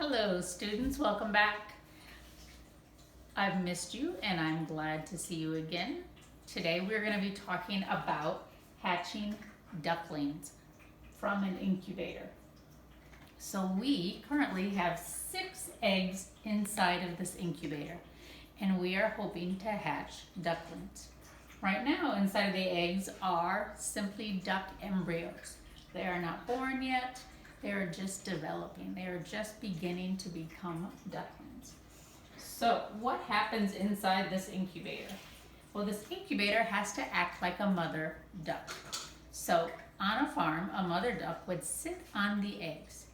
Hello students, welcome back. I've missed you and I'm glad to see you again. Today we're going to be talking about hatching ducklings from an incubator. So we currently have 6 eggs inside of this incubator and we are hoping to hatch ducklings. Right now inside of the eggs are simply duck embryos. They are not born yet. They're just developing. They're just beginning to become ducklings. So what happens inside this incubator? Well, this incubator has to act like a mother duck. So on a farm, a mother duck would sit on the eggs.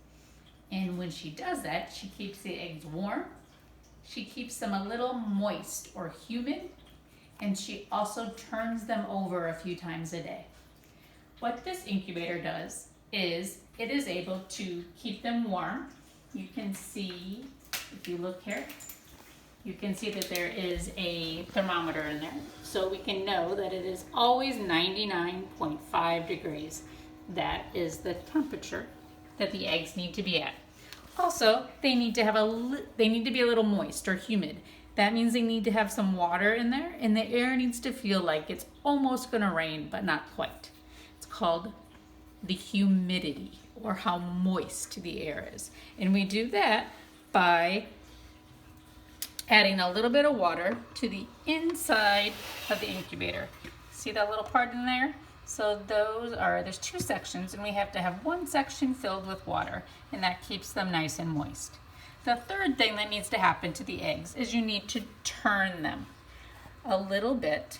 And when she does that, she keeps the eggs warm. She keeps them a little moist or humid. And she also turns them over a few times a day. What this incubator does is it is able to keep them warm. You can see, if you look here, you can see that there is a thermometer in there. So we can know that it is always 99.5 degrees. That is the temperature that the eggs need to be at. Also, they need to be a little moist or humid. That means they need to have some water in there and the air needs to feel like it's almost gonna rain, but not quite. It's called the humidity, or how moist the air is. And we do that by adding a little bit of water to the inside of the incubator. See that little part in there? So there's 2 sections and we have to have one section filled with water and that keeps them nice and moist. The third thing that needs to happen to the eggs is you need to turn them a little bit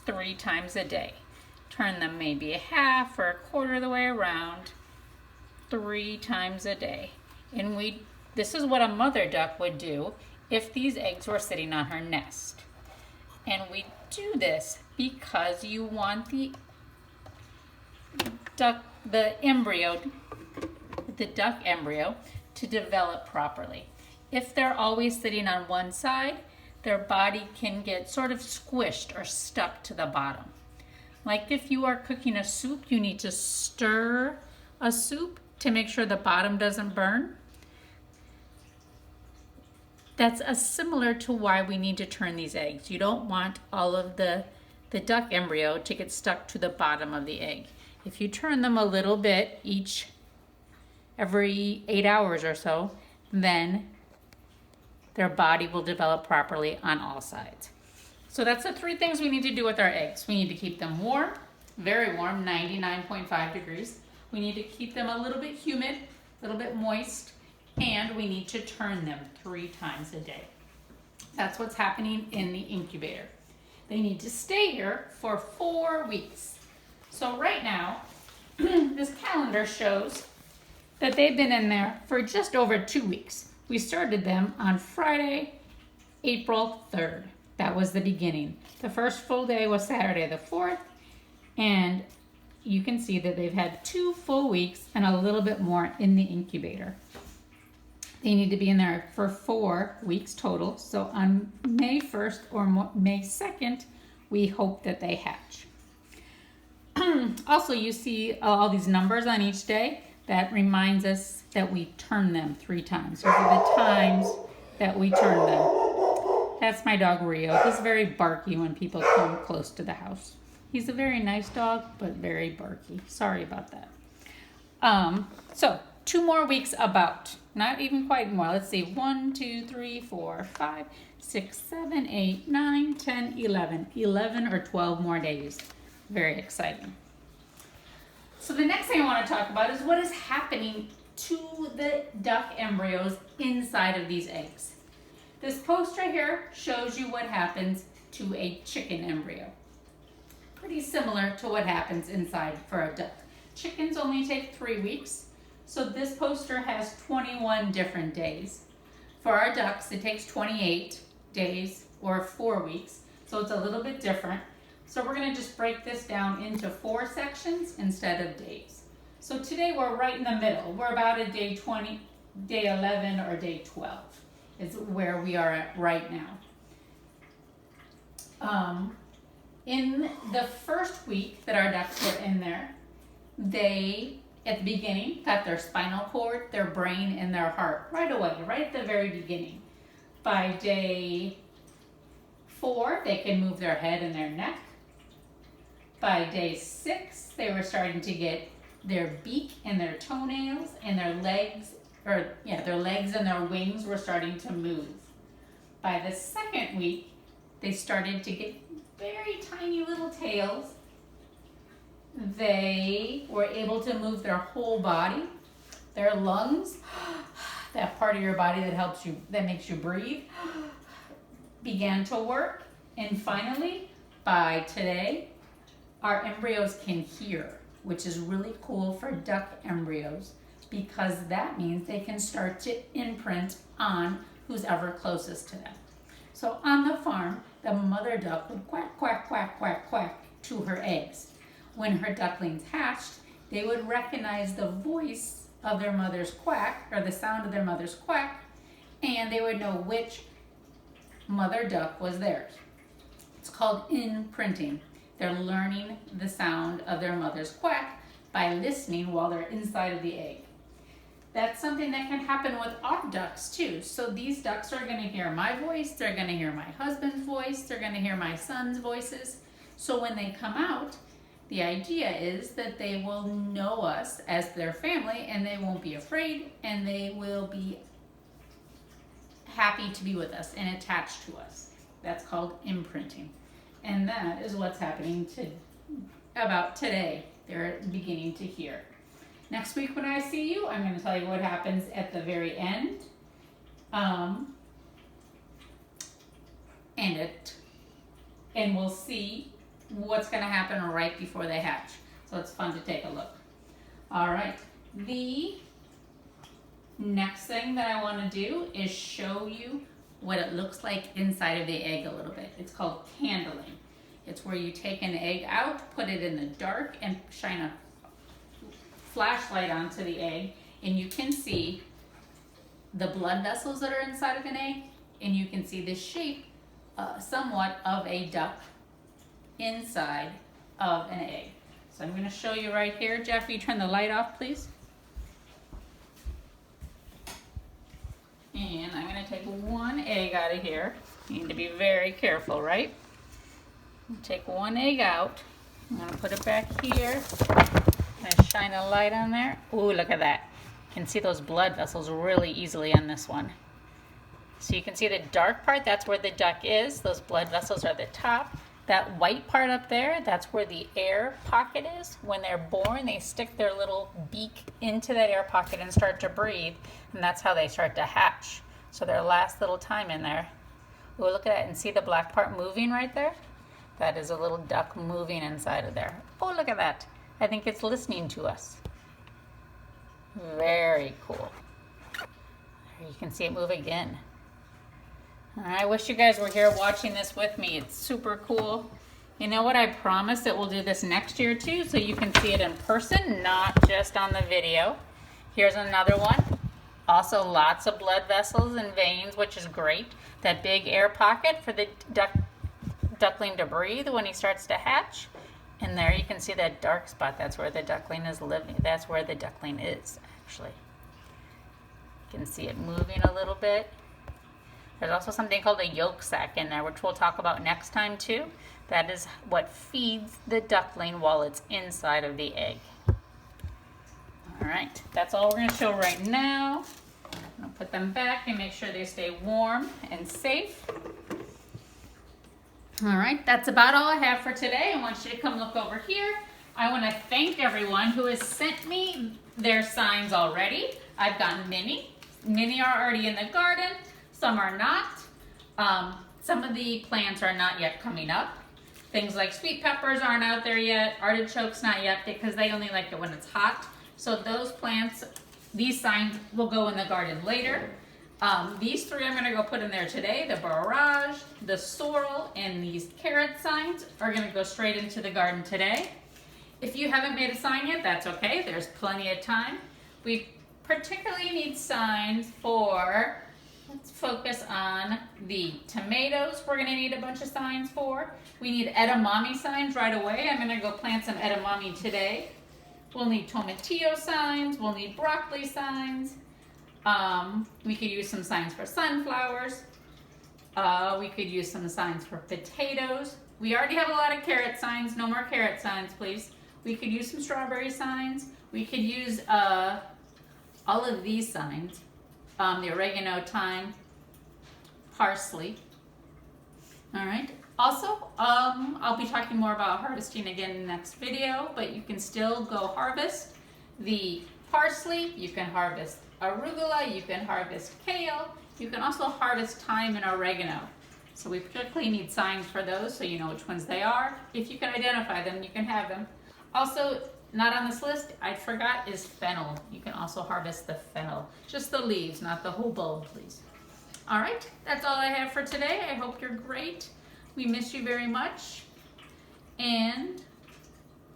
3 times a day. Turn them maybe a half or a quarter of the way around 3 times a day. And this is what a mother duck would do if these eggs were sitting on her nest. And we do this because you want the duck embryo to develop properly. If they're always sitting on one side, their body can get sort of squished or stuck to the bottom. Like if you are cooking a soup, you need to stir a soup to make sure the bottom doesn't burn. That's similar to why we need to turn these eggs. You don't want all of the duck embryo to get stuck to the bottom of the egg. If you turn them a little bit every 8 hours or so, then their body will develop properly on all sides. So that's the 3 things we need to do with our eggs. We need to keep them warm, very warm, 99.5 degrees. We need to keep them a little bit humid, a little bit moist, and we need to turn them 3 times a day. That's what's happening in the incubator. They need to stay here for 4 weeks. So right now, this calendar shows that they've been in there for just over 2 weeks. We started them on Friday, April 3rd. That was the beginning. The first full day was Saturday the 4th, and you can see that they've had 2 full weeks and a little bit more in the incubator. They need to be in there for 4 weeks total. So on May 1st or May 2nd, we hope that they hatch. Also, you see all these numbers on each day. That reminds us that we turn them 3 times. Those are the times that we turn them. That's my dog Rio. He's very barky when people come close to the house. He's a very nice dog, but very barky. Sorry about that. So 2 more weeks about. Not even quite more. Let's see. 1, 2, 3, 4, 5, 6, 7, 8, 9, 10, 11. 11 or 12 more days. Very exciting. So the next thing I want to talk about is what is happening to the duck embryos inside of these eggs. This poster here shows you what happens to a chicken embryo. Pretty similar to what happens inside for a duck. Chickens only take 3 weeks, so this poster has 21 different days. For our ducks, it takes 28 days or 4 weeks, so it's a little bit different. So we're going to just break this down into 4 sections instead of days. So today we're right in the middle. We're about at day 20, day 11, or day 12 is where we are at right now. In the first week that our ducks were in there, they at the beginning, got their spinal cord, their brain, and their heart right away, right at the very beginning. By day 4, they can move their head and their neck. By day 6, they were starting to get their beak and their toenails and their legs, their legs and their wings were starting to move. By the 2nd week, they started to get very tiny little tails. They were able to move their whole body, their lungs, that part of your body that makes you breathe, began to work. And finally, by today, our embryos can hear, which is really cool for duck embryos because that means they can start to imprint on who's ever closest to them. So on the farm, the mother duck would quack, quack, quack, quack, quack to her eggs. When her ducklings hatched, they would recognize the voice of their mother's quack, or the sound of their mother's quack, and they would know which mother duck was theirs. It's called imprinting. They're learning the sound of their mother's quack by listening while they're inside of the egg. That's something that can happen with our ducks too. So these ducks are going to hear my voice, they're going to hear my husband's voice, they're going to hear my son's voices. So when they come out, the idea is that they will know us as their family and they won't be afraid and they will be happy to be with us and attached to us. That's called imprinting. And that is what's happening about today. They're beginning to hear. Next week when I see you, I'm going to tell you what happens at the very end. And we'll see what's going to happen right before they hatch. So it's fun to take a look. All right. The next thing that I want to do is show you what it looks like inside of the egg a little bit. It's called candling. It's where you take an egg out, put it in the dark, and shine a flashlight onto the egg, and you can see the blood vessels that are inside of an egg, and you can see the shape somewhat of a duck inside of an egg. So I'm going to show you right here. Jeff, will you turn the light off, please? And I'm going to take one egg out of here. You need to be very careful, right? Take one egg out. I'm going to put it back here. I'm going to shine a light on there. Ooh, look at that. You can see those blood vessels really easily on this one. So you can see the dark part, that's where the duck is. Those blood vessels are at the top. That white part up there, that's where the air pocket is. When they're born, they stick their little beak into that air pocket and start to breathe, and that's how they start to hatch. So their last little time in there. Ooh, look at that, and see the black part moving right there? That is a little duck moving inside of there. Oh, look at that. I think it's listening to us. Very cool. You can see it move again. I wish you guys were here watching this with me. It's super cool. You know what? I promise that we'll do this next year too, so you can see it in person, not just on the video. Here's another one. Also lots of blood vessels and veins, which is great. That big air pocket for the duckling to breathe when he starts to hatch. And there you can see that dark spot. That's where the duckling is living. That's where the duckling is, actually. You can see it moving a little bit. There's also something called a yolk sac in there, which we'll talk about next time too. That is what feeds the duckling while it's inside of the egg. All right, that's all we're going to show right now. I'm going to put them back and make sure they stay warm and safe. All right, that's about all I have for today. I want you to come look over here. I want to thank everyone who has sent me their signs already. I've gotten many. Many are already in the garden. Some are not. Some of the plants are not yet coming up. Things like sweet peppers aren't out there yet. Artichokes not yet because they only like it when it's hot. So those plants, these signs will go in the garden later. These three I'm going to go put in there today. The barrage, the sorrel, and these carrot signs are going to go straight into the garden today. If you haven't made a sign yet, that's okay. There's plenty of time. We particularly need signs for, let's focus on the tomatoes. We're going to need a bunch of signs for. We need edamame signs right away. I'm going to go plant some edamame today. We'll need tomatillo signs, we'll need broccoli signs. We could use some signs for sunflowers. We could use some signs for potatoes. We already have a lot of carrot signs, no more carrot signs, please. We could use some strawberry signs. We could use all of these signs. The oregano, thyme, parsley. All right. Also, I'll be talking more about harvesting again in the next video, but you can still go harvest the parsley. You can harvest arugula. You can harvest kale. You can also harvest thyme and oregano. So we particularly need signs for those so you know which ones they are. If you can identify them, you can have them. Also, not on this list, I forgot, is fennel. You can also harvest the fennel. Just the leaves, not the whole bulb, please. All right, that's all I have for today. I hope you're great. We miss you very much. And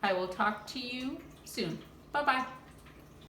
I will talk to you soon. Bye-bye.